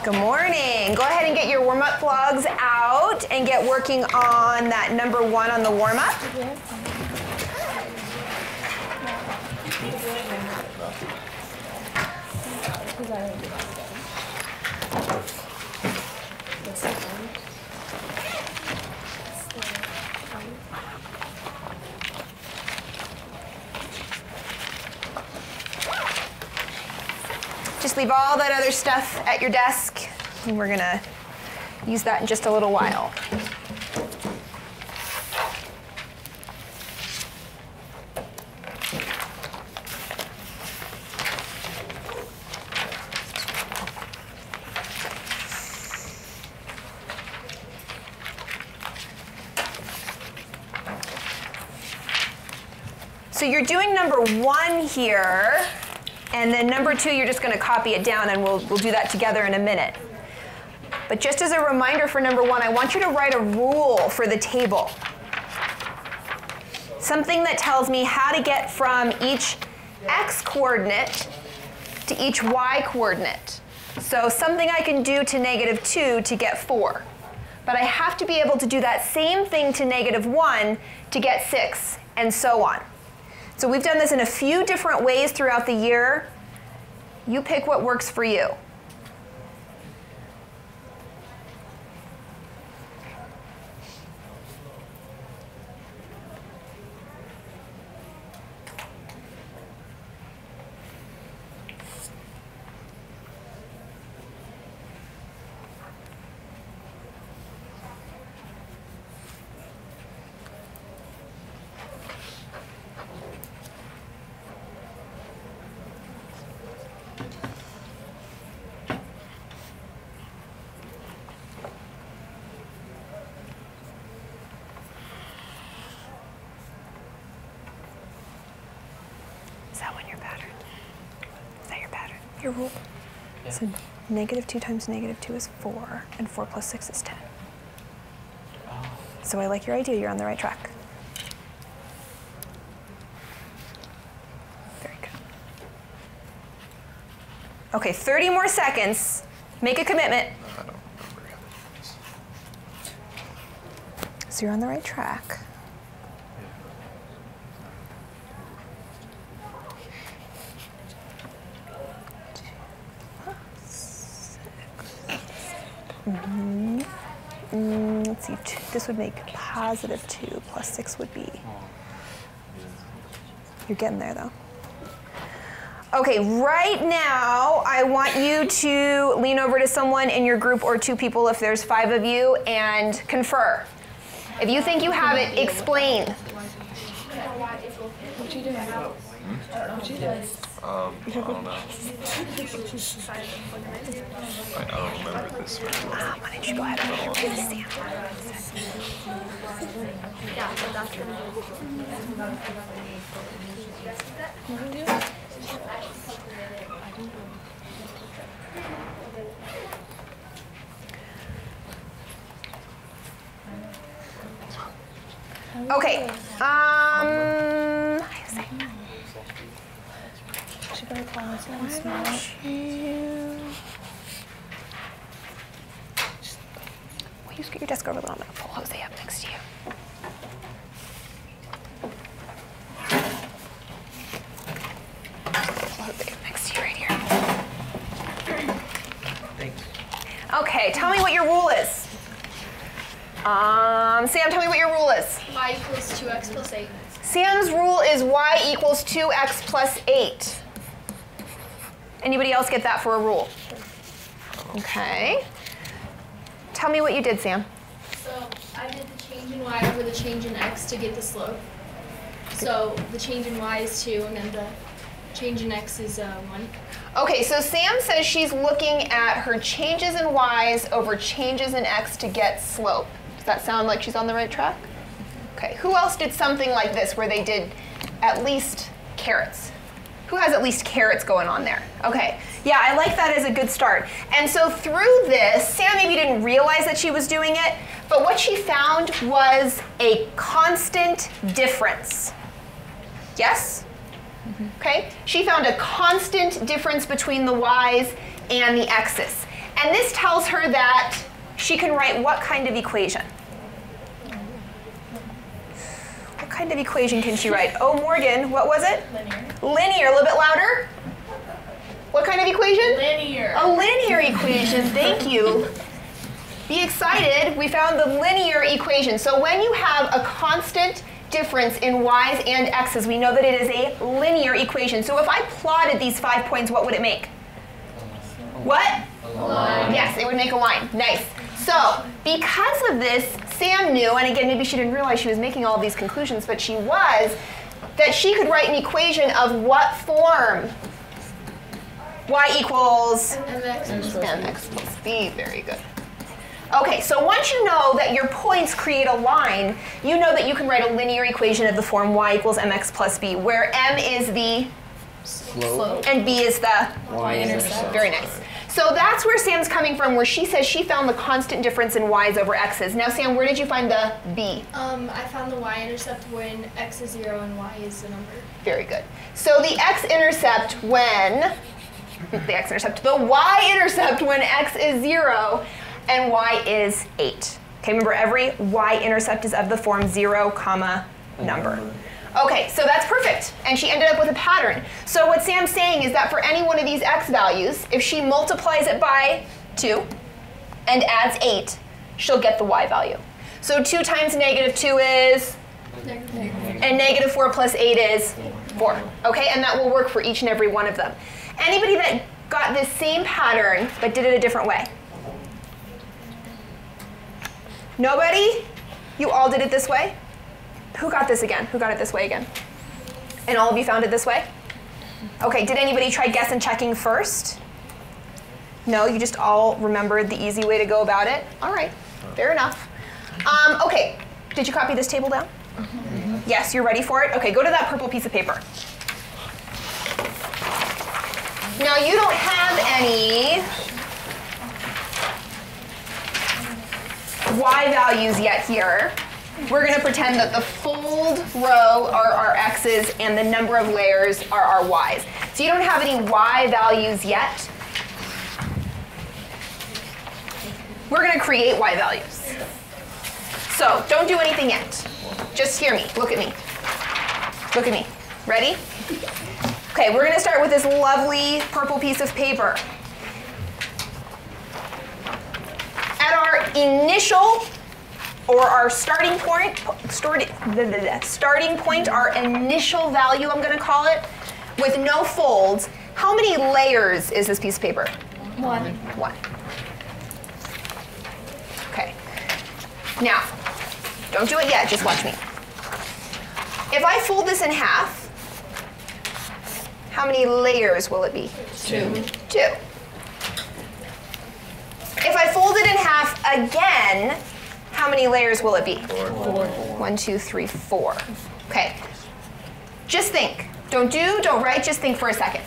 Good morning. Go ahead and get your warm-up vlogs out and get working on that number 1 on the warm-up. Just leave all that other stuff at your desk, and we're gonna use that in just a little while. So you're doing number 1 here. And then number 2, you're just going to copy it down, and we'll do that together in a minute. But just as a reminder for number 1, I want you to write a rule for the table. Something that tells me how to get from each x coordinate to each y coordinate. So something I can do to -2 to get 4. But I have to be able to do that same thing to -1 to get 6, and so on. So we've done this in a few different ways throughout the year. You pick what works for you. Is that one your pattern? Is that your pattern? Your rule? Yeah. So -2 times -2 is 4, and 4 plus 6 is 10. Oh. So I like your idea. You're on the right track. Very good. Okay, 30 more seconds. Make a commitment. I don't remember. So you're on the right track. Let's see, this would make +2 plus 6 would be. You're getting there though. Okay, right now I want you to lean over to someone in your group or 2 people if there's 5 of you and confer. If you think you have it, explain. What you doing? What you doing? I don't know. I don't remember this very well. Why don't you go ahead and look at Sam? Okay. Should I call this one small? Will you scoot your desk over a little? I'm going to pull Jose up next to you. Pull Jose up next to you right here. Thanks. Okay, tell me what your rule is. Sam, tell me what your rule is. Y equals 2x plus 8. Sam's rule is y equals 2x plus 8. Anybody else get that for a rule? Okay. Tell me what you did, Sam. So I did the change in y over the change in x to get the slope. So the change in y is 2, and then the change in x is 1. Okay, so Sam says she's looking at her changes in y's over changes in x to get slope. Does that sound like she's on the right track? Okay, who else did something like this where they did at least carrots? Who has at least carrots going on there? Okay, yeah, I like that as a good start. And so through this, Sam maybe didn't realize that she was doing it, but what she found was a constant difference. Yes? Okay, she found a constant difference between the y's and the x's. And this tells her that she can write what kind of equation? What kind of equation can she write? Oh, Morgan, what was it? Linear. Linear. A little bit louder. What kind of equation? Linear. A linear equation. Thank you. Be excited. We found the linear equation. So when you have a constant difference in y's and x's, we know that it is a linear equation. So if I plotted these 5 points, what would it make? What? A line. Yes, it would make a line. Nice. So because of this, Sam knew, and again, maybe she didn't realize she was making all of these conclusions, but she was, that she could write an equation of what form? Y equals mx plus b. Very good. Okay, so once you know that your points create a line, you know that you can write a linear equation of the form y equals mx plus b, where m is the Slope. and b is the Y-intercept. Very nice. So that's where Sam's coming from, where she says she found the constant difference in y's over x's. Now, Sam, where did you find the b? I found the y-intercept when x is 0 and y is the number. Very good. So the x-intercept when, the y-intercept when x is 0 and y is 8. Okay, remember every y-intercept is of the form 0, comma, number. Okay, so that's perfect. And she ended up with a pattern. So what Sam's saying is that for any one of these x values, if she multiplies it by 2 and adds 8, she'll get the y value. So 2 times negative 2 is? And negative 4 plus 8 is 4. Okay, and that will work for each and every one of them. Anybody that got this same pattern but did it a different way? Nobody? You all did it this way? Who got this again? Who got it this way again? And all of you found it this way? Okay, did anybody try guess and checking first? No, you just all remembered the easy way to go about it? All right, fair enough. Okay, did you copy this table down? Yes, you're ready for it? Okay, go to that purple piece of paper. Now you don't have any y values yet here. We're going to pretend that the fold row are our x's and the number of layers are our y's. So you don't have any y values yet. We're going to create y values. So don't do anything yet. Just hear me. Look at me. Look at me. Ready? Okay, we're going to start with this lovely purple piece of paper. At our initial or our starting point, our initial value, I'm going to call it, with no folds, how many layers is this piece of paper? 1. 1. Okay. Now, don't do it yet, just watch me. If I fold this in half, how many layers will it be? 2. 2. If I fold it in half again, how many layers will it be? 4. 1, 2, 3, 4. Okay. Just think. Don't write, just think for a second.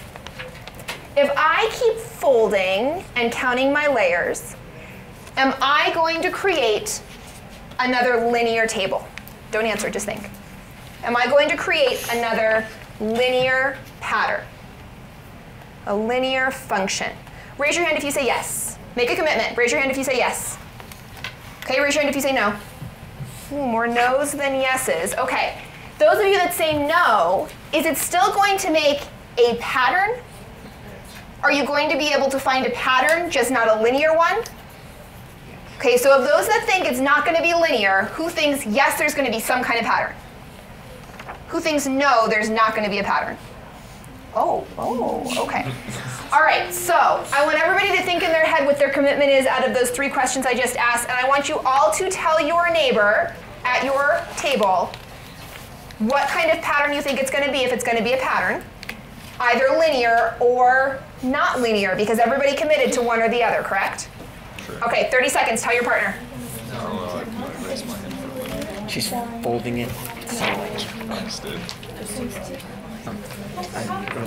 If I keep folding and counting my layers, am I going to create another linear table? Don't answer, just think. Am I going to create another linear pattern? A linear function? Raise your hand if you say yes. Make a commitment. Raise your hand if you say yes. Okay, raise your hand if you say no. Ooh, more no's than yeses. Okay, those of you that say no, is it still going to make a pattern? Are you going to be able to find a pattern, just not a linear one? Okay, so of those that think it's not going to be linear, who thinks yes, there's going to be some kind of pattern? Who thinks no, there's not going to be a pattern? Oh, okay. All right, so I want everybody to think in their head what their commitment is out of those 3 questions I just asked, and I want you all to tell your neighbor at your table what kind of pattern you think it's going to be, if it's going to be a pattern, either linear or not linear, because everybody committed to one or the other, correct? Sure. Okay, 30 seconds, tell your partner. I don't know, I can raise my hand for a minute. She's folding it. So I just did.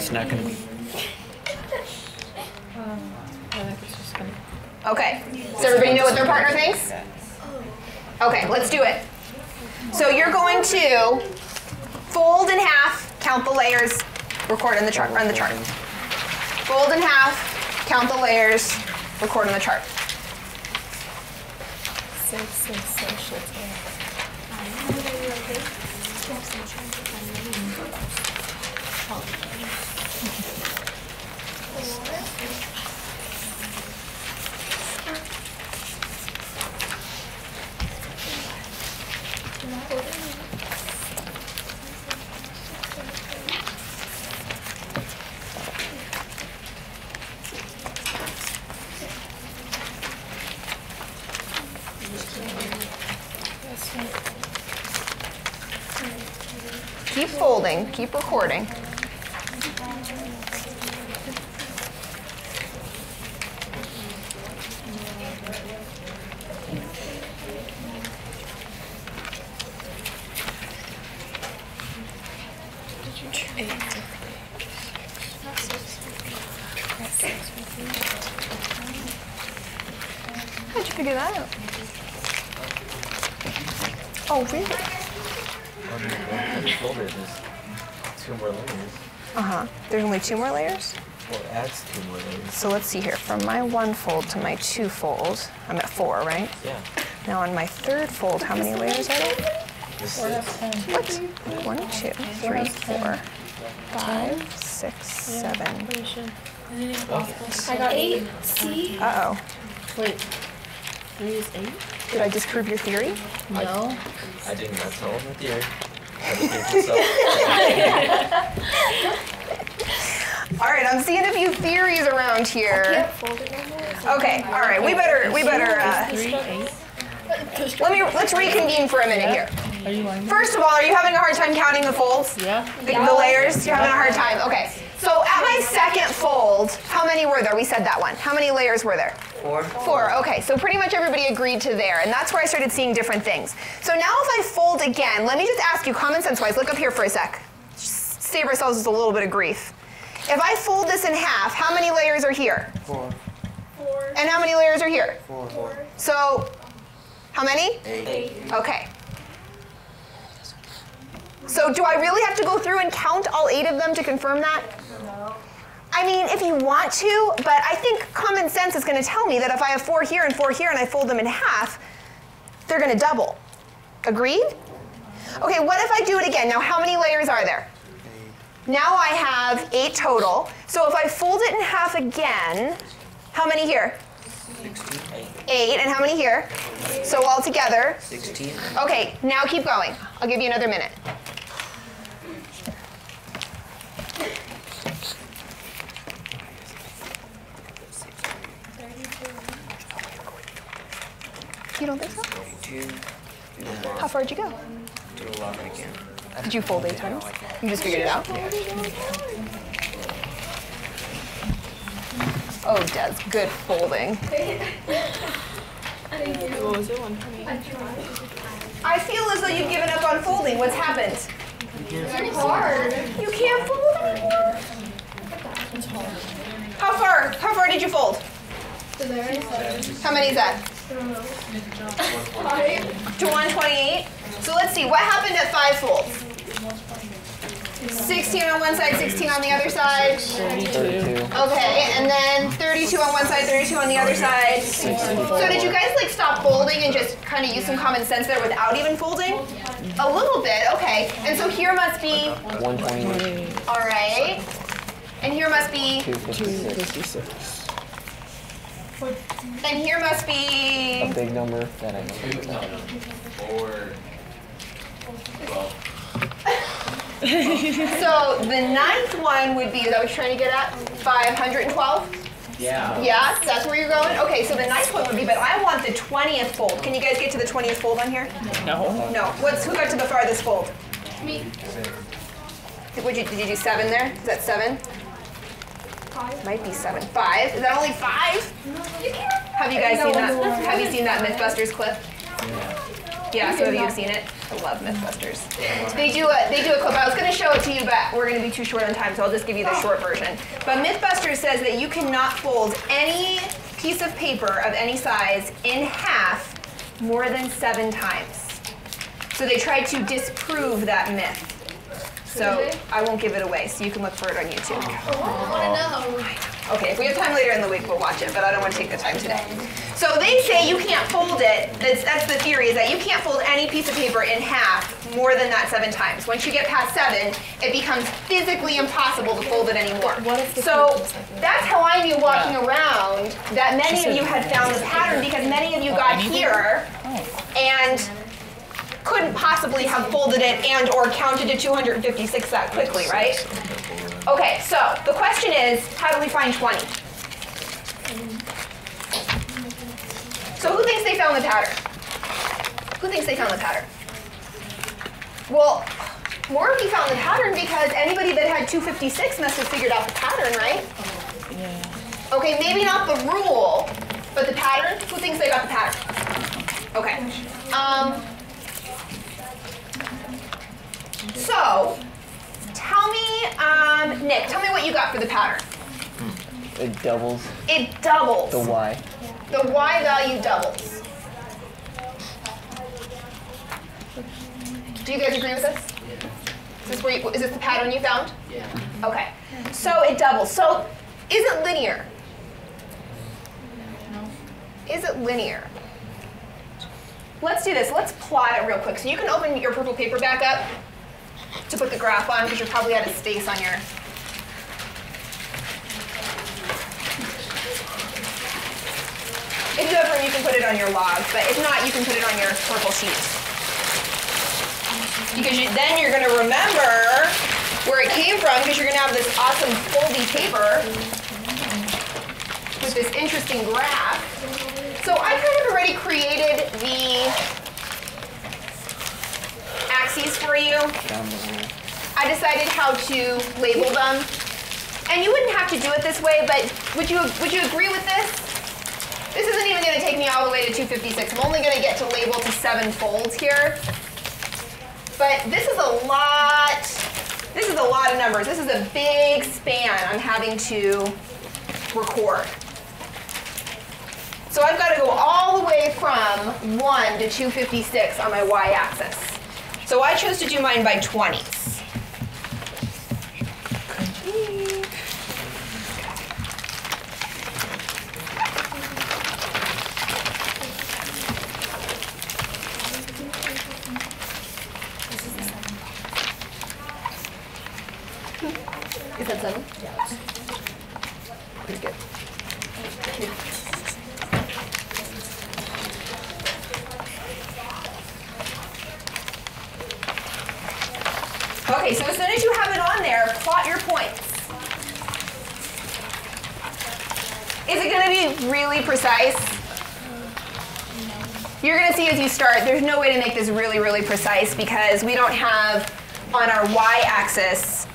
it's not going to be. Okay, does everybody know what their partner thinks? Okay, let's do it. So you're going to fold in half, count the layers, record on the chart, run the chart. Fold in half, count the layers, record on the chart. Keep folding, keep recording. How'd you figure that out? Oh, really? Folder is 2 more layers. Uh-huh. There's only 2 more layers? Well, it adds 2 more layers. So let's see here. From my 1 fold to my 2 fold, I'm at 4, right? Yeah. Now on my 3rd fold, how many layers are there? This is What? 1, 2, 3, 4, 5, 6, 7. I got 8. See? Uh-oh. Wait. 3 is 8? Did I disprove your theory? No. I didn't. That's all the theory. I just gave myself. All right, I'm seeing a few theories around here. Fold it no more. Okay, all right, we better, 3, 8. let's reconvene for a minute here. Are you on? First of all, are you having a hard time counting the folds? Yeah. The layers? You're having a hard time, okay. So at my 2nd fold, how many were there? We said that one. How many layers were there? 4. 4, okay, so pretty much everybody agreed to there, and that's where I started seeing different things. So now if I fold again, let me just ask you, common sense-wise, look up here for a sec. Just save ourselves just a little bit of grief. If I fold this in half, how many layers are here? 4. 4. And how many layers are here? 4. So, how many? 8. Okay. So do I really have to go through and count all 8 of them to confirm that? No. I mean, if you want to, but I think common sense is going to tell me that if I have 4 here and 4 here and I fold them in half, they're going to double. Agreed? Okay, what if I do it again? Now, how many layers are there? 8. Now I have 8 total. So if I fold it in half again, how many here? 16. 8, and how many here? So all together. 16. Okay, now keep going. I'll give you another minute. You don't think so? 2. How far did you go? Do 11 again. Did you fold 8 times? You just figured it out? Oh, Des, good folding. What was it? 120. I feel as though you've given up on folding. What's happened? It's hard. You can't fold anymore? It's hard. How far? How far did you fold? To there. How many is that? I don't know. 5. To 128? So let's see, what happened at 5 folds? 16 on one side, 16 on the other side. 32. Okay, and then 32 on one side, 32 on the other side. So did you guys like stop folding and just kind of use some common sense there without even folding? A little bit, okay. And so here must be, 128. all right. And here must be, 256. and here must be, A big number that I know. 4. 12. so the 9th one would be, is that what you're trying to get at? 512? Yeah. Yeah, that's where you're going? Okay, so the 9th one would be, but I want the 20th fold. Can you guys get to the 20th fold on here? No. No. Who got to the farthest fold? Me. Did you do 7 there? Is that 7? 5. Might be 7. 5? Is that only 5? Have you guys seen that? Have you seen that MythBusters clip? Yeah, some of you have seen it. I love MythBusters. They do a clip. I was going to show it to you, but we're going to be too short on time, so I'll just give you the short version. But MythBusters says that you cannot fold any piece of paper of any size in half more than 7 times. So they tried to disprove that myth. So I won't give it away, so you can look for it on YouTube. I want to know. Okay, if we have time later in the week, we'll watch it, but I don't want to take the time today. So they say you can't fold it. That's the theory, is that you can't fold any piece of paper in half more than that 7 times. Once you get past 7, it becomes physically impossible to fold it anymore. So that's how I knew walking around that many of you had found the pattern, because many of you got here and couldn't possibly have folded it and or counted to 256 that quickly, right? Okay, so the question is, how do we find 20? So who thinks they found the pattern? Who thinks they found the pattern? Well, more of you found the pattern because anybody that had 256 must have figured out the pattern, right? Yeah. Okay, maybe not the rule, but the pattern? Who thinks they got the pattern? Okay. So, tell me, Nick, tell me what you got for the pattern. It doubles It doubles. the Y. The Y value doubles. Do you guys agree with this? Is this the pattern you found? Yeah. Okay. So it doubles. So is it linear? No. Is it linear? Let's do this. Let's plot it real quick. So you can open your purple paper back up to put the graph on, because you're probably out of space on your... If you have room, you can put it on your log, but if not, you can put it on your purple sheet. Because then you're going to remember where it came from, because you're going to have this awesome foldy paper with this interesting graph. So I kind of already created the axes for you. Down the hole. I decided how to label them. And you wouldn't have to do it this way, but would you agree with this? This isn't even going to take me all the way to 256. I'm only going to get to label to 7 folds here. But this is a lot. This is a lot of numbers. This is a big span I'm having to record. So I've got to go all the way from 1 to 256 on my y-axis. So I chose to do mine by 20s. Is that 7? Yeah. Pretty good. Okay, so as soon as you have it on there, plot your points. Is it going to be really precise? You're going to see as you start, there's no way to make this really, really precise because we don't have on our y-axis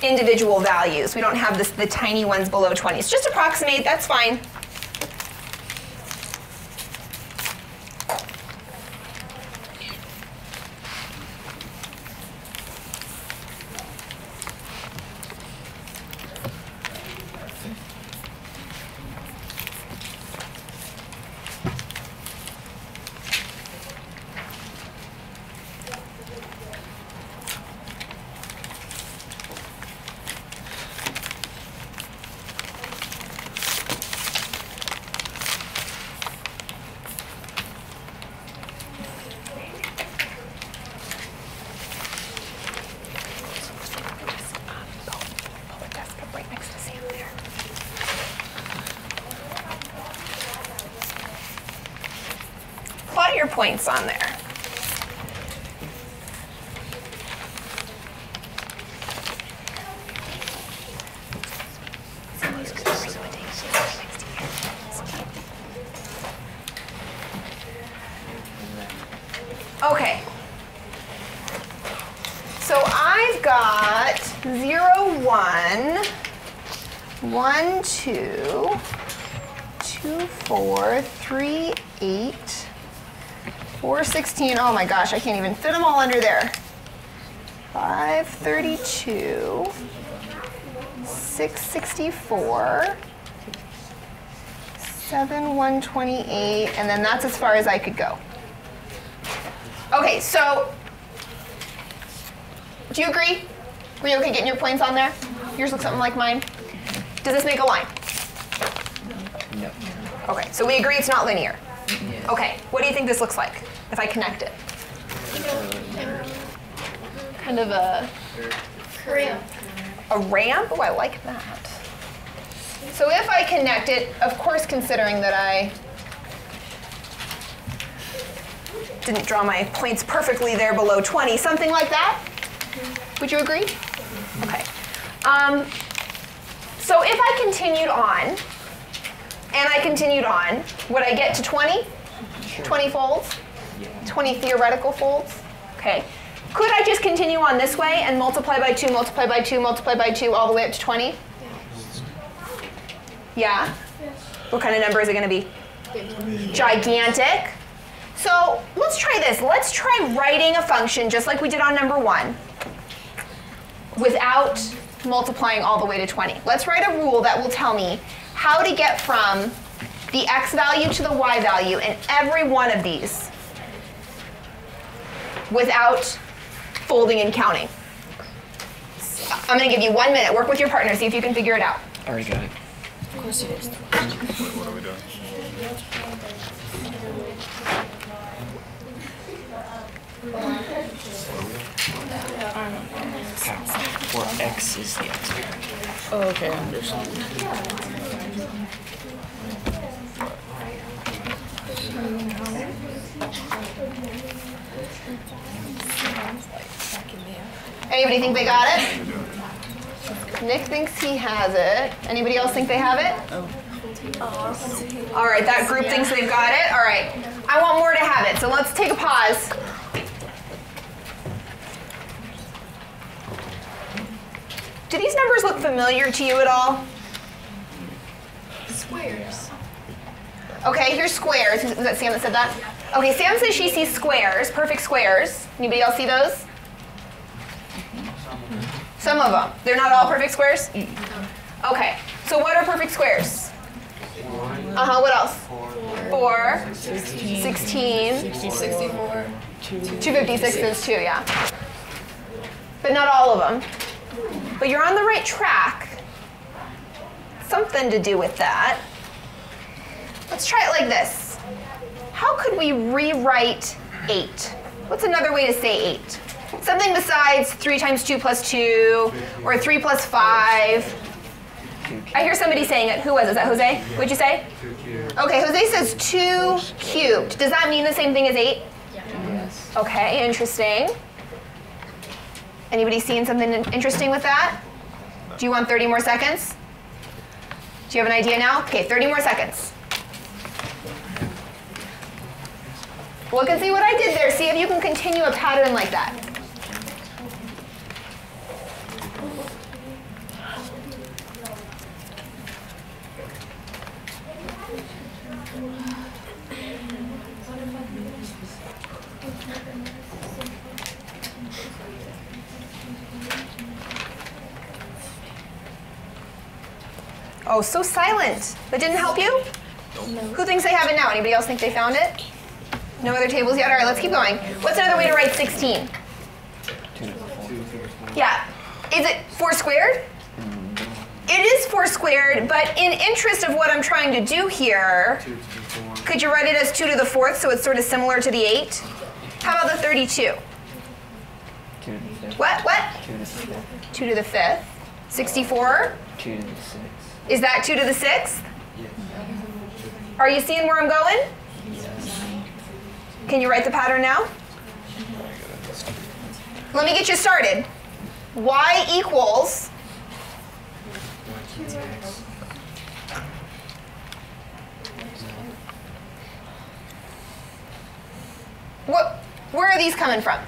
individual values. We don't have the tiny ones below 20. It's just approximate, that's fine. Plot your points on there. Okay. So I've got 0, 1, 1, 2, 2, 4, 3, 8, 4, 16. Oh my gosh, I can't even fit them all under there. 5, 32, 6, 64, 7, 128, and then that's as far as I could go. Okay, so do you agree? Were you okay getting your points on there? Yours looks something like mine. Does this make a line? No. Okay, so we agree it's not linear. Okay, what do you think this looks like if I connect it? Kind of a ramp? Oh, I like that. So if I connect it, of course, considering that I didn't draw my points perfectly there below 20, something like that? Would you agree? Okay. So if I continued on, and I continued on, would I get to 20? Sure. 20 folds? Yeah. 20 theoretical folds? Okay. Could I just continue on this way and multiply by 2, multiply by 2, multiply by 2, all the way up to 20? Yeah? What kind of number is it going to be? Gigantic. So let's try this. Let's try writing a function just like we did on number 1 without multiplying all the way to 20. Let's write a rule that will tell me how to get from the x value to the y value in every one of these without folding and counting. I'm going to give you 1 minute. Work with your partner. See if you can figure it out. Already got it. Of course it is. What are we doing? Where x is the x. Oh, okay, I understand. Anybody think they got it? Nick thinks he has it. Anybody else think they have it? All right, that group thinks they've got it. All right, I want more to have it, so let's take a pause. Do these numbers look familiar to you at all? Squares. Okay, here's squares. Was that Sam that said that? Okay, Sam says she sees squares, perfect squares. Anybody else see those? Some of them. They're not all perfect squares? Okay, so what are perfect squares? What else? 4, 16, 64. 256 is 2, yeah. But not all of them. But you're on the right track. Something to do with that. Let's try it like this. How could we rewrite 8? What's another way to say 8? Something besides 3 times 2 plus 2, or 3 plus 5. I hear somebody saying it. Who was it? Is that Jose? What'd you say? 2 cubed. Okay, Jose says 2 cubed. Does that mean the same thing as 8? Yes. Okay, interesting. Anybody seeing something interesting with that? Do you want 30 more seconds? Do you have an idea now? Okay, 30 more seconds. Look and see what I did there. See if you can continue a pattern like that. Oh, so silent. That didn't help you? No. Who thinks they have it now? Anybody else think they found it? No other tables yet? All right, let's keep going. What's another way to write 16? 2. Yeah. Is it 4 squared? It is 4 squared, but in interest of what I'm trying to do here, 2 to the 4. could you write it as 2 to the 4th so it's sort of similar to the 8? How about the 32? 2 to the 5th. What? 2 to the 5th. 2 to the 5th. 64? 2 to the 6th. Is that 2 to the 6th? Yes. Are you seeing where I'm going? Yes. Can you write the pattern now? Let me get you started. Y equals 1 to the x. what? Where are these coming from?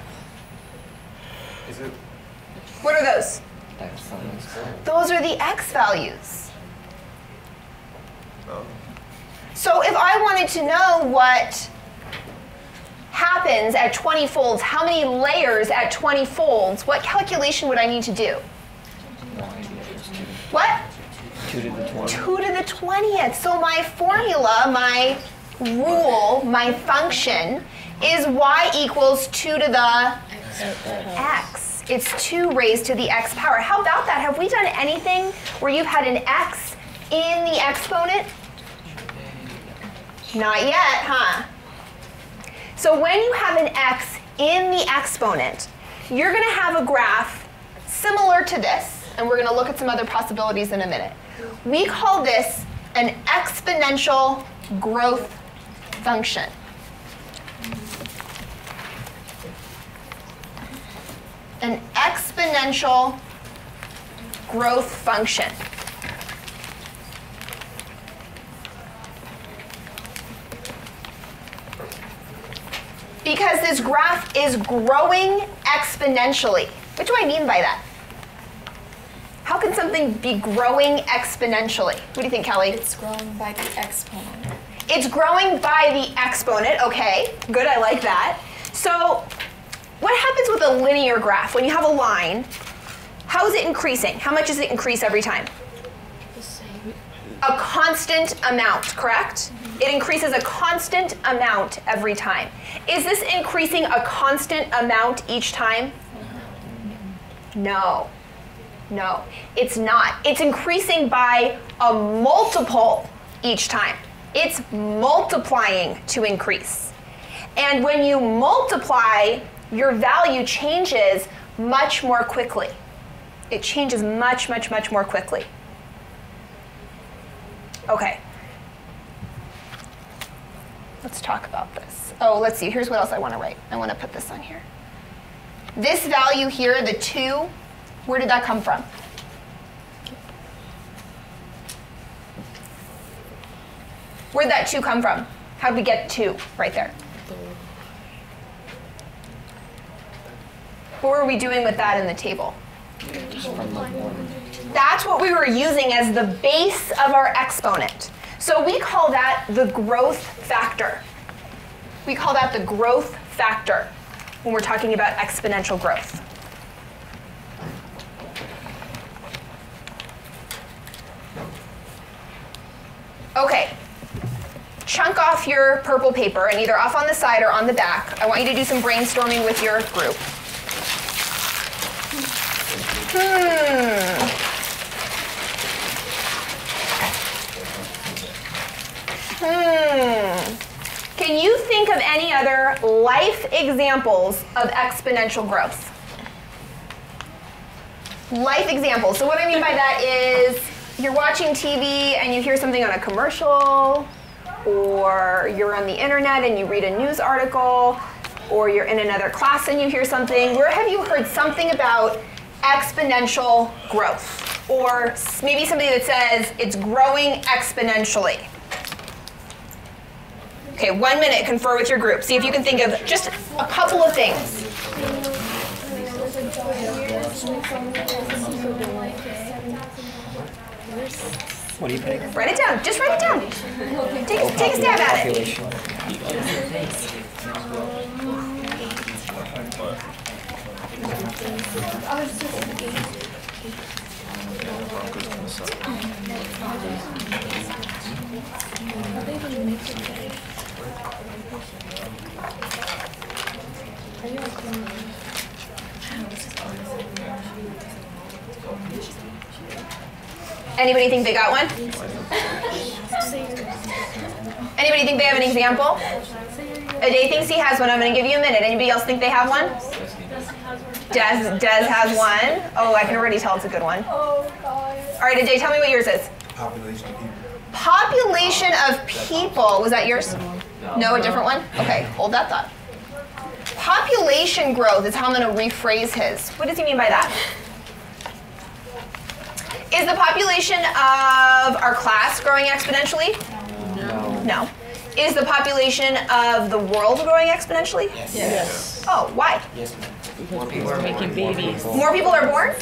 Is it? What are those? X values. Those are the x values. Oh. So if I wanted to know what happens at 20 folds, how many layers at 20 folds, what calculation would I need to do? No idea. Just 2. What? 2 to the 20. 2 to the 20th. So my formula, my rule, my function is y equals 2 to the x. It's 2 raised to the x power. How about that? Have we done anything where you've had an x in the exponent? Not yet, huh? So when you have an x in the exponent, you're going to have a graph similar to this, and we're going to look at some other possibilities in a minute. We call this an exponential growth function. An exponential growth function. Because this graph is growing exponentially. What do I mean by that? How can something be growing exponentially? What do you think, Kelly? It's growing by the exponent. It's growing by the exponent. Okay, good, I like that. So what happens with a linear graph? When you have a line, how is it increasing? How much does it increase every time? The same. A constant amount, correct? It increases a constant amount every time. Is this increasing a constant amount each time? No. No, it's not. It's increasing by a multiple each time. It's multiplying to increase. And when you multiply, your value changes much more quickly. It changes much, much, much more quickly. Okay. Let's talk about this. Oh, let's see. Here's what else I want to write. I want to put this on here. This value here, the 2, where did that come from? Where did that 2 come from? How did we get 2 right there? What were we doing with that in the table? That's what we were using as the base of our exponent. So we call that the growth factor. We call that the growth factor when we're talking about exponential growth. Okay, chunk off your purple paper and either off on the side or on the back. I want you to do some brainstorming with your group. Can you think of any other life examples of exponential growth? Life examples. So what I mean by that is you're watching TV and you hear something on a commercial, or you're on the internet and you read a news article, or you're in another class and you hear something. Where have you heard something about exponential growth? Or maybe something that says it's growing exponentially. Okay, 1 minute, confer with your group. See if you can think of just a couple of things. What do you think? Write it down. Just write it down. Take a stab at it. Anybody think they got one? Anybody think they have an example? Ade thinks he has one. I'm going to give you a minute. Anybody else think they have one? Des has one. Oh, I can already tell it's a good one. Oh, God. All right, Ade, tell me what yours is. Population of people. Population of people. Was that yours? No, a different one? Okay, hold that thought. Population growth is how I'm going to rephrase his. What does he mean by that? Is the population of our class growing exponentially? No. No. Is the population of the world growing exponentially? Yes. Oh, why? Yes, ma'am. Because people are making babies. More people are born?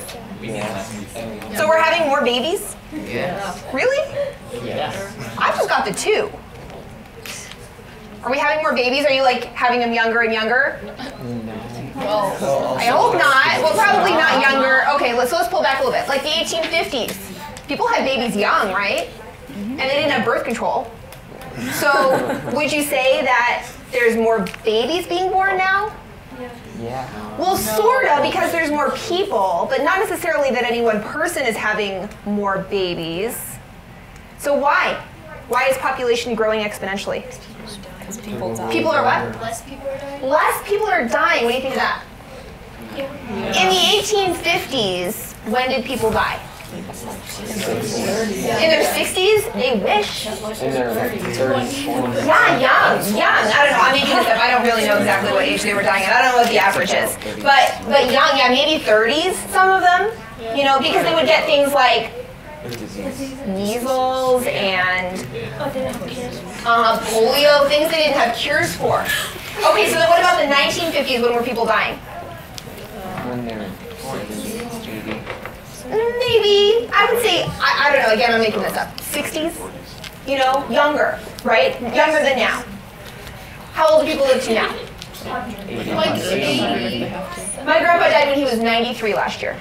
Yes. So we're having more babies? Yes. Really? Yes. I just got the 2. Are we having more babies? Are you like having them younger and younger? Well, I hope not. Well, probably not younger. Okay, let's pull back a little bit. Like the 1850s. People had babies young, right? And they didn't have birth control. So would you say that there's more babies being born now? Yeah. Well, sort of, because there's more people, but not necessarily that any one person is having more babies. So why? Why is population growing exponentially? Because people die. People are what? Less people are dying. Less people are dying. What do you think of that? In the 1850s, when did people die? In their 60s? They wish. In their 30s, 40s. Yeah, young. I don't know. I'm making this up. I don't really know exactly what age they were dying at. I don't know what the average is. But young, yeah, maybe 30s, some of them. You know, because they would get things like measles and polio, things they didn't have cures for. Okay, so then what about the 1950s? When were people dying? When they're 40s, maybe. Maybe, I would say, I don't know, again, I'm making this up. 60s? You know, younger, right? Younger than now. How old do people live to now? Like 80. My grandpa died when he was 93 last year.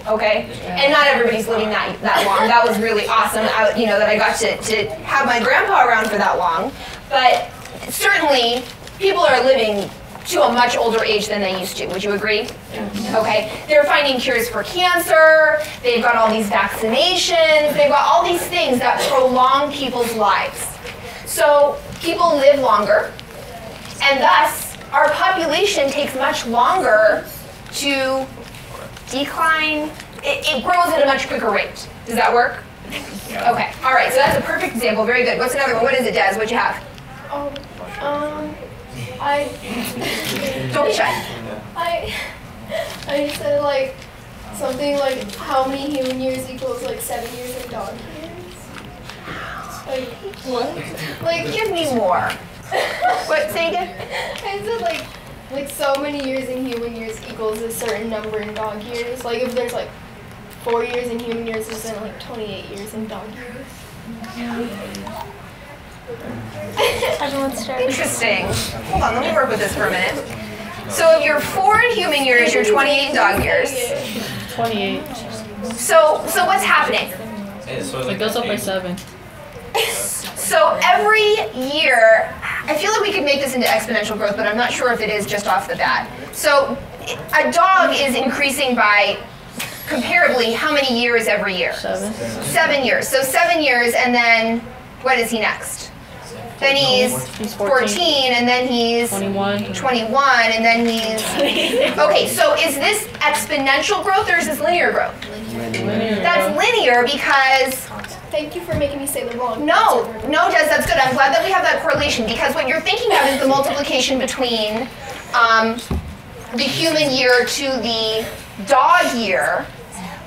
Okay? And not everybody's living that long. That was really awesome, you know, that I got to have my grandpa around for that long. But certainly, people are living to a much older age than they used to. Would you agree? Okay. They're finding cures for cancer. They've got all these vaccinations. They've got all these things that prolong people's lives. So people live longer, and thus our population takes much longer to decline. It grows at a much quicker rate. Does that work? Okay. All right. So that's a perfect example. Very good. What's another one? What is it, Des? What'd you have? Don't be shy. I said like something like how many human years equals like 7 years in dog years. Like what? Like Give me more. What? Say again. I said like so many years in human years equals a certain number in dog years. Like if there's like 4 years in human years, there's then like 28 years in dog years. Everyone's starting. Interesting. Hold on, let me work with this for a minute. So if you're 4 in human years, you're 28 in dog years. 28. So what's happening? It goes up by 7. So every year, I feel like we could make this into exponential growth, but I'm not sure if it is just off the bat. So a dog is increasing by comparably how many years every year? 7. 7 years. So 7 years, and then what is he next? Then he's 14, and then he's 21. 21, and then he's... Okay, so is this exponential growth or is this linear growth? Linear. That's linear because... Thank you for making me say the wrong. No, Des, that's good. I'm glad that we have that correlation because what you're thinking of is the multiplication between the human year to the dog year,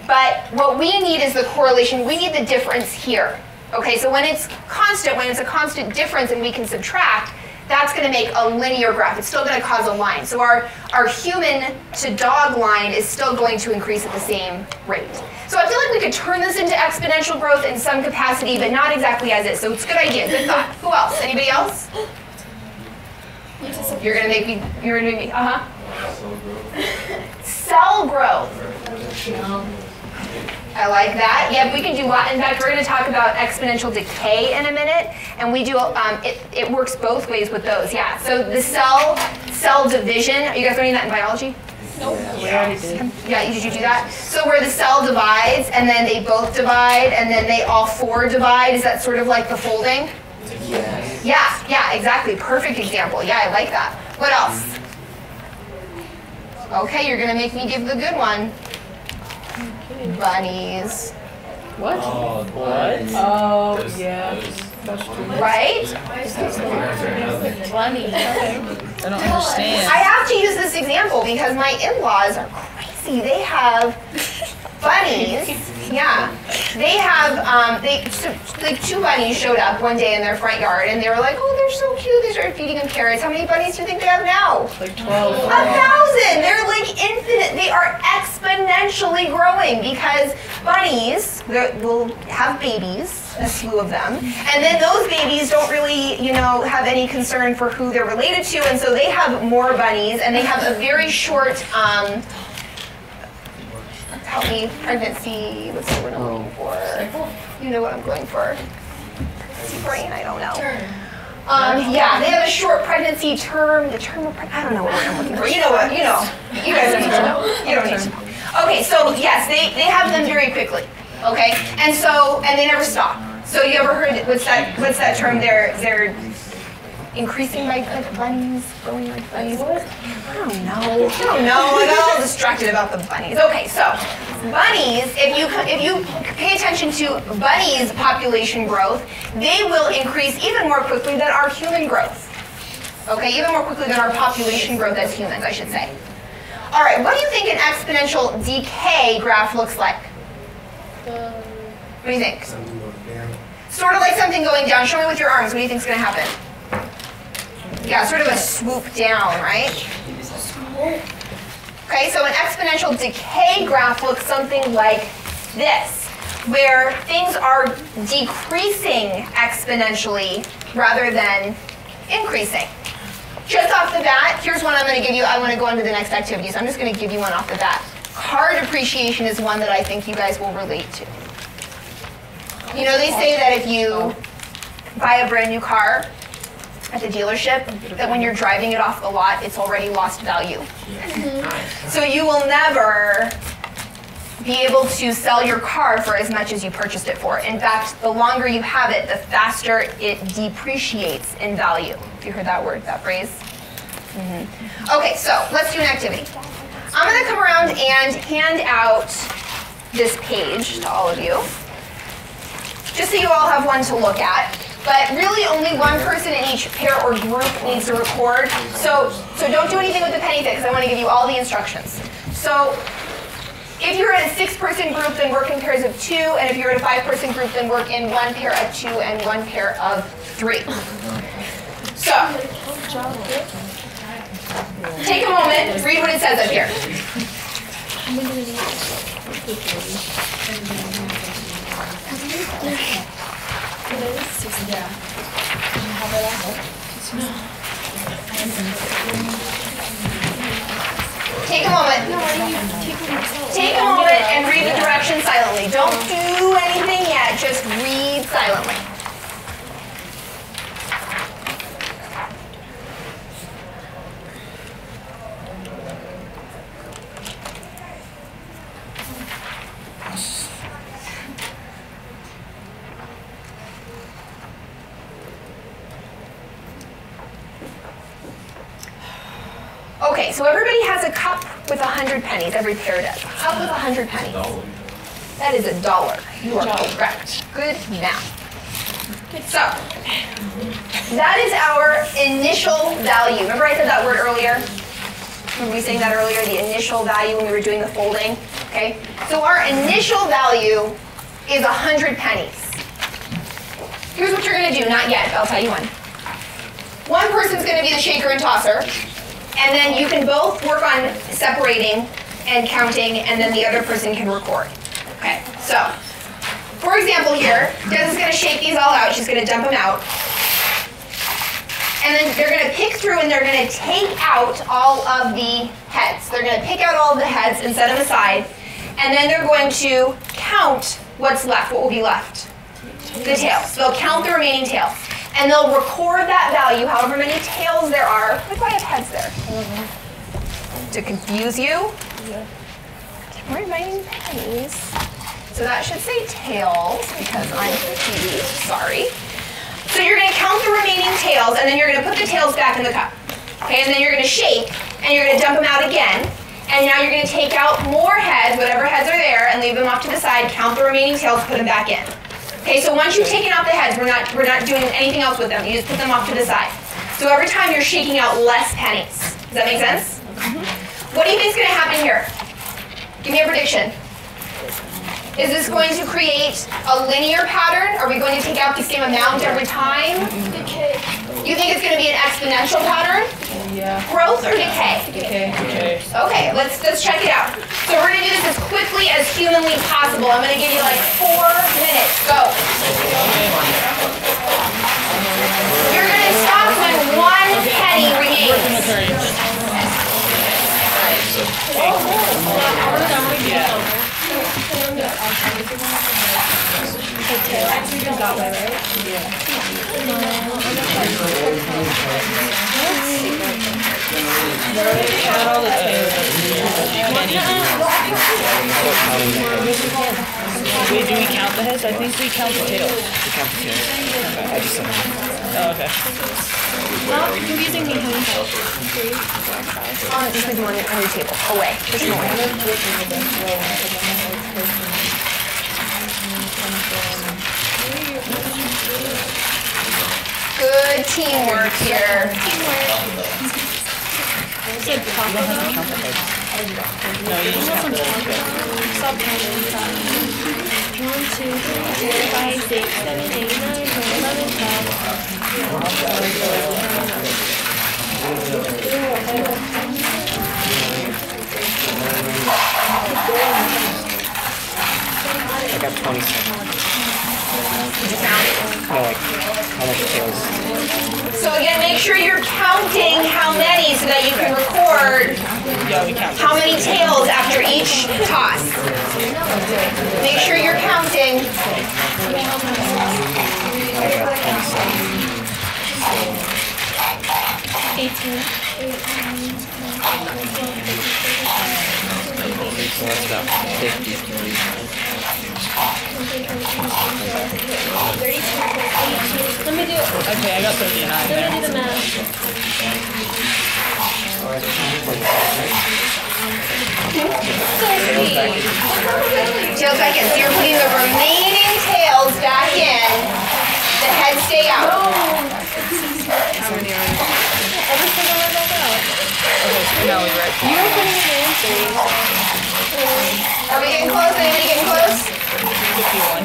but what we need is the correlation. We need the difference here. Okay, so when it's constant, when it's a constant difference and we can subtract, that's going to make a linear graph. It's still going to cause a line. So our human to dog line is still going to increase at the same rate. So I feel like we could turn this into exponential growth in some capacity, but not exactly as is. So it's a good idea, good thought. Who else? Anybody else? You're going to make me, Cell growth. I like that. Yeah, we can do what? In fact, we're going to talk about exponential decay in a minute, and we do. It works both ways with those. Yeah. So the cell division. Are you guys learning that in biology? Nope. We already did. Yeah. Did you do that? So where the cell divides, and then they both divide, and then they all 4 divide. Is that sort of like the folding? Yes. Yeah. Yeah. Exactly. Perfect example. Yeah, I like that. What else? Okay, you're going to make me give the good one. Bunnies. What? What? Oh, yeah. That's true. Right? Bunny. I don't understand. I have to use this example because my in-laws are crazy. They have bunnies. Yeah. They have, like 2 bunnies showed up one day in their front yard and they were like, oh, they're so cute. They started feeding them carrots. How many bunnies do you think they have now? Like 12. 1,000! They're like infinite. They are exponentially growing because bunnies will have babies, a slew of them, and then those babies don't really, have any concern for who they're related to, and so they have more bunnies, and they have a very short, help me, pregnancy, what's the word I'm looking for? You know what I'm going for. Brain, I don't know. Yeah, they have a short pregnancy term. The term of I don't know what I'm looking for. You know what? You know. You guys don't need to know. You don't need to know. Okay, so yes, they have them very quickly. Okay, and they never stop. So you ever heard what's that term? They're increasing like bunnies, growing like bunnies. I don't know. I got all distracted about the bunnies. Okay, so bunnies, if you pay attention to bunnies' population growth, they will increase even more quickly than our human growth. Okay, even more quickly than our population growth as humans, I should say. All right, what do you think an exponential decay graph looks like? What do you think? Something going down. Sort of like something going down. Show me with your arms. What do you think is going to happen? Yeah, sort of a swoop down, right? Okay, so an exponential decay graph looks something like this, where things are decreasing exponentially rather than increasing. Just off the bat, here's one I'm going to give you. I want to go on to the next activity, so I'm just going to give you one off the bat. Car depreciation is one that I think you guys will relate to. You know, they say that if you buy a brand new car at the dealership, that when you're driving it off the lot, it's already lost value. So you will never be able to sell your car for as much as you purchased it for. In fact, the longer you have it, the faster it depreciates in value. Have you heard that word, that phrase? Okay, so let's do an activity. I'm going to come around and hand out this page to all of you, just so you all have one to look at. But really only one person in each pair or group needs to record. So don't do anything with the penny thick, because I want to give you all the instructions. So if you're in a 6-person group, then work in pairs of 2. And if you're in a 5-person group, then work in 1 pair of 2 and 1 pair of 3. So take a moment, read what it says up here. Take a moment. Take a moment and read the directions silently. Don't do anything yet, just read silently. Okay, so everybody has a cup with 100 pennies. Every pair does. A cup with 100 pennies. That is $1. You are correct. Good math. So, that is our initial value. Remember I said that word earlier? Remember we saying that earlier, the initial value when we were doing the folding? Okay, so our initial value is 100 pennies. Here's what you're going to do. Not yet, I'll tell you when. One person's going to be the shaker and tosser. And then you can both work on separating and counting, and then the other person can record. Okay, so, for example here, Des is going to shake these all out. She's going to dump them out. And then they're going to pick through and they're going to take out all of the heads. They're going to pick out all of the heads and set them aside. And then they're going to count what's left, what will be left. The tails. So they'll count the remaining tails. And they'll record that value, however many tails there are. Why do I have heads there? To confuse you? We're writing pennies. So that should say tails, because I'm confused. Sorry. So you're going to count the remaining tails, and then you're going to put the tails back in the cup. Okay, and then you're going to shake, and you're going to dump them out again. And now you're going to take out more heads, whatever heads are there, and leave them off to the side, count the remaining tails, put them back in. Okay, so once you've taken out the heads, we're not doing anything else with them. You just put them off to the side. So every time you're shaking out less pennies. Does that make sense? What do you think is going to happen here? Give me a prediction. Is this going to create a linear pattern? Are we going to take out the same amount every time? Decay. You think it's going to be an exponential pattern? Yeah. Growth or decay? Okay. Okay, let's check it out. So we're going to do this as quickly as humanly possible. I'm going to give you like 4 minutes. Go. You're going to stop when 1 penny remains. You got me, right? Count all the tails. Wait, do we count the heads? I think we count the tails. We count the tails. I just said Oh, okay. Stop confusing me, honey. Just leave them on your table. Away. Just away. Good teamwork here. No, you just count the heads. Stop counting. 1, 2, 3, 4, 5, 6, 7, 8, 9, 10, 11, I got 27. Did you count? No, like, how much tails? So again, make sure you're counting how many so that you can record Yeah, we count. how many tails after each toss. Make sure you're counting. I got 27. 18. So that's about 50. Let me do it. Okay, I got 39 Let there. me do the math. 30. Tails back in. So you're putting the remaining tails back in. The heads stay out. Every single one back out. Okay, so now we write. You're putting it in 3. Are we getting close? Anybody getting close? 51.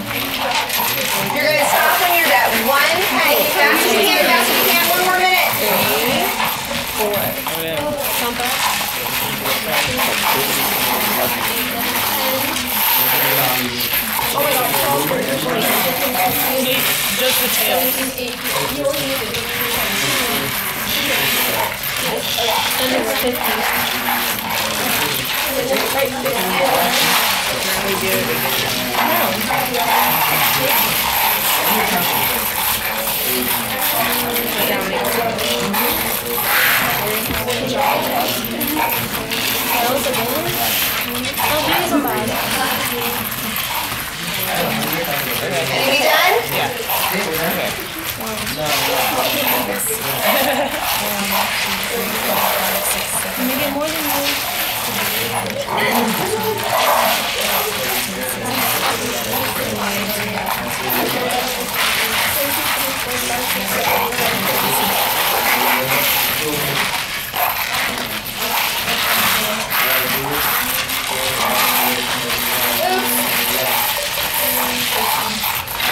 You're going to stop when you're at 1 penny. Fast as you can. Fast as you can. 1 more minute. 4. Okay. Count that. Oh my god, 12. Just the tails. And it's 50. Are you done? Can we get more than you?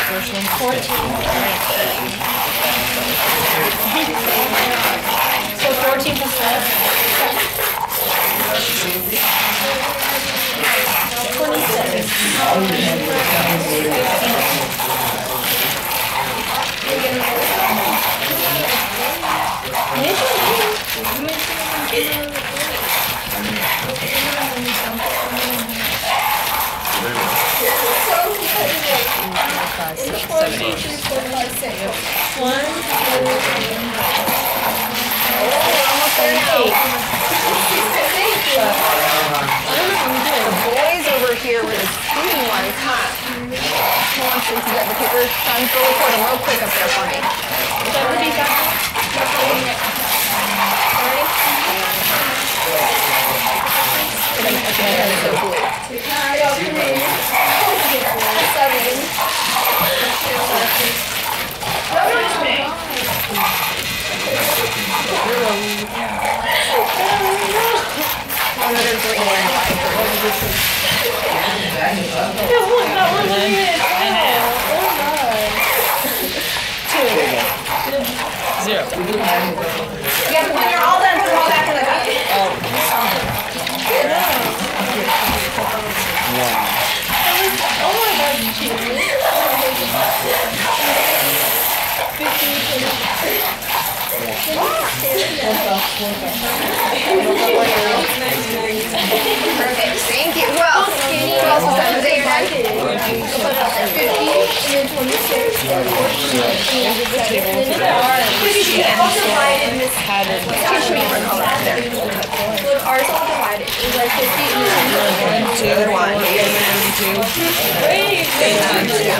First one. 14. So 14 plus 7, 8. 1, Boys over here were the speedy ones, huh? Who wants to get the paper? Sean, go record them real quick up there for me. Another green Zero. Yeah, when you're all done, put them all back in the cup. Perfect, thank you. Who else? Who else was that? Was that your dad? Go put it up there. 50. then 26, and 14, 18, 7, and then 12. All divided in this Pattern. Look, ours all divided. It was like 50 and 1, 2, 4, 32. Wait, 8 times 2.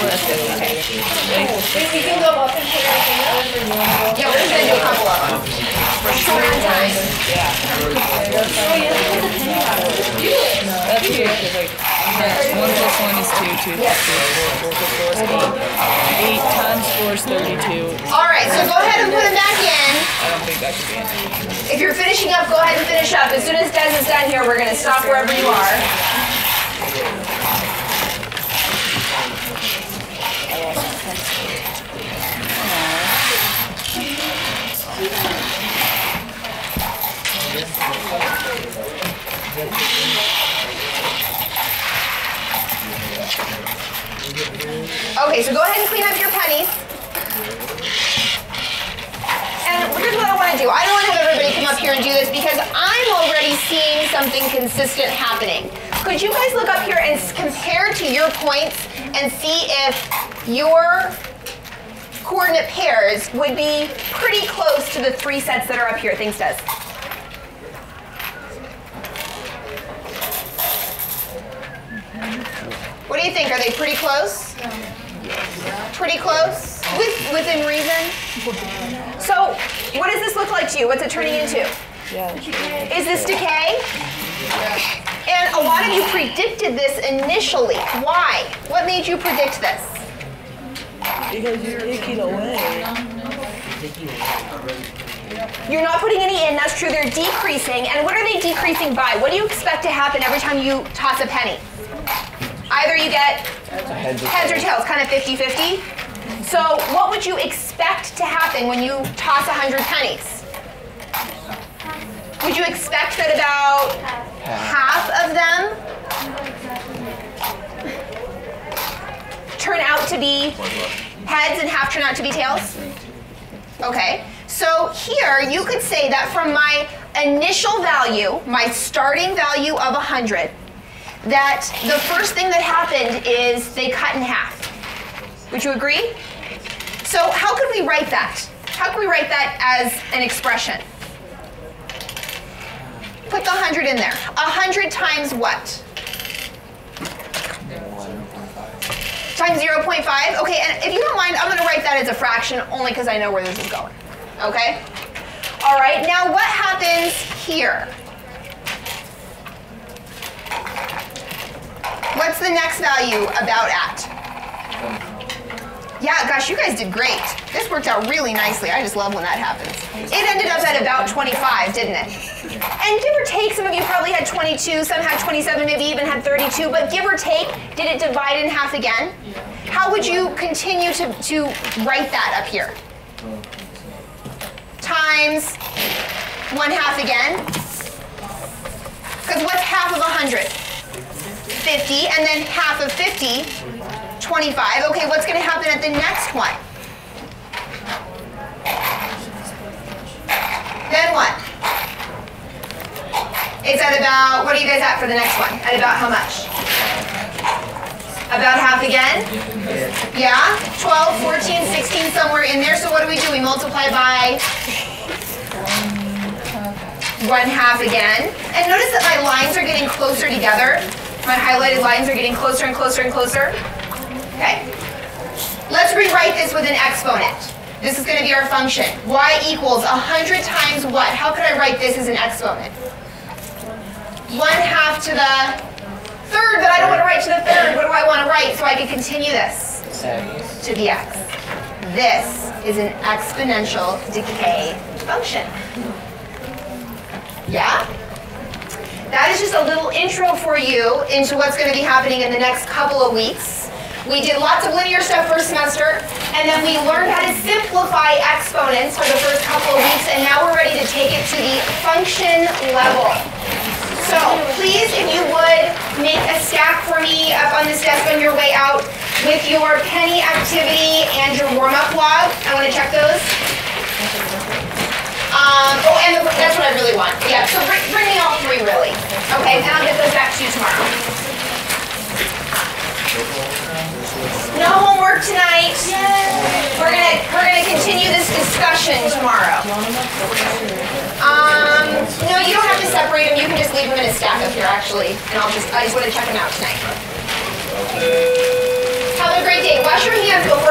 Wait, we can go up and put everything up. Yeah, we're gonna do a couple of them. Short on time. That's weird, 'cause like, 1 plus 1 is 2, 2 plus 2 is 4, 4 plus 4 is 8. 8 times 4 is 32. All right, so go ahead and put them back in. I don't think that could be anything. If you're finishing up, go ahead and finish up. As soon as Des is done here, we're gonna stop wherever you are. Okay, so go ahead and clean up your pennies. And here's what I want to do. I don't want to have everybody come up here and do this because I'm already seeing something consistent happening. Could you guys look up here and compare to your points and see if your coordinate pairs would be pretty close to the 3 sets that are up here? Thanks, Des. What do you think? Are they pretty close? Pretty close? Within reason? So, what does this look like to you? What's it turning into? Is this decay? And a lot of you predicted this initially. Why? What made you predict this? Because you're taking away. You're not putting any in, that's true, they're decreasing. And what are they decreasing by? What do you expect to happen every time you toss a penny? Either you get heads or tails, kind of 50-50. So what would you expect to happen when you toss 100 pennies? Would you expect that about half of them turn out to be heads and half turn out to be tails? Okay, so here you could say that from my initial value, my starting value of 100, that the first thing that happened is they cut in half. Would you agree? So how could we write that? How could we write that as an expression? Put the 100 in there. 100 times what? Times 0.5? Okay, and if you don't mind, I'm going to write that as a fraction only because I know where this is going. Okay? All right, now what happens here? What's the next value about at? Yeah, gosh, you guys did great. This worked out really nicely. I just love when that happens. It ended up at about 25, didn't it? And give or take, some of you probably had 22, some had 27, maybe even had 32, but give or take, did it divide in half again? How would you continue to write that up here? Times 1/2 again? Because what's half of 100? 50, and then half of 50, 25. Okay, what's going to happen at the next one? Then what? It's at about, what are you guys at for the next one? At about how much? About half again? Yeah? 12, 14, 16, somewhere in there. So what do? We multiply by 1/2 again. And notice that my lines are getting closer together. My highlighted lines are getting closer and closer and closer. Okay? Let's rewrite this with an exponent. This is going to be our function. Y equals 100 times what? How could I write this as an exponent? 1/2 to the third, but I don't want to write to the third. What do I want to write so I can continue this? To the x. This is an exponential decay function. Yeah? That is just a little intro for you into what's going to be happening in the next couple of weeks. We did lots of linear stuff first semester, and then we learned how to simplify exponents for the first couple of weeks, and now we're ready to take it to the function level. So please, if you would, make a stack for me up on this desk on your way out with your penny activity and your warm-up log. I want to check those. Oh, and that's what I really want. Yeah, so bring me all 3, really. Okay, and I'll get those back to you tomorrow. No homework homework tonight. We're gonna continue this discussion tomorrow. No, you don't have to separate them. You can just leave them in a stack up here, actually, and I just want to check them out tonight. Have a great day. Wash your hands before.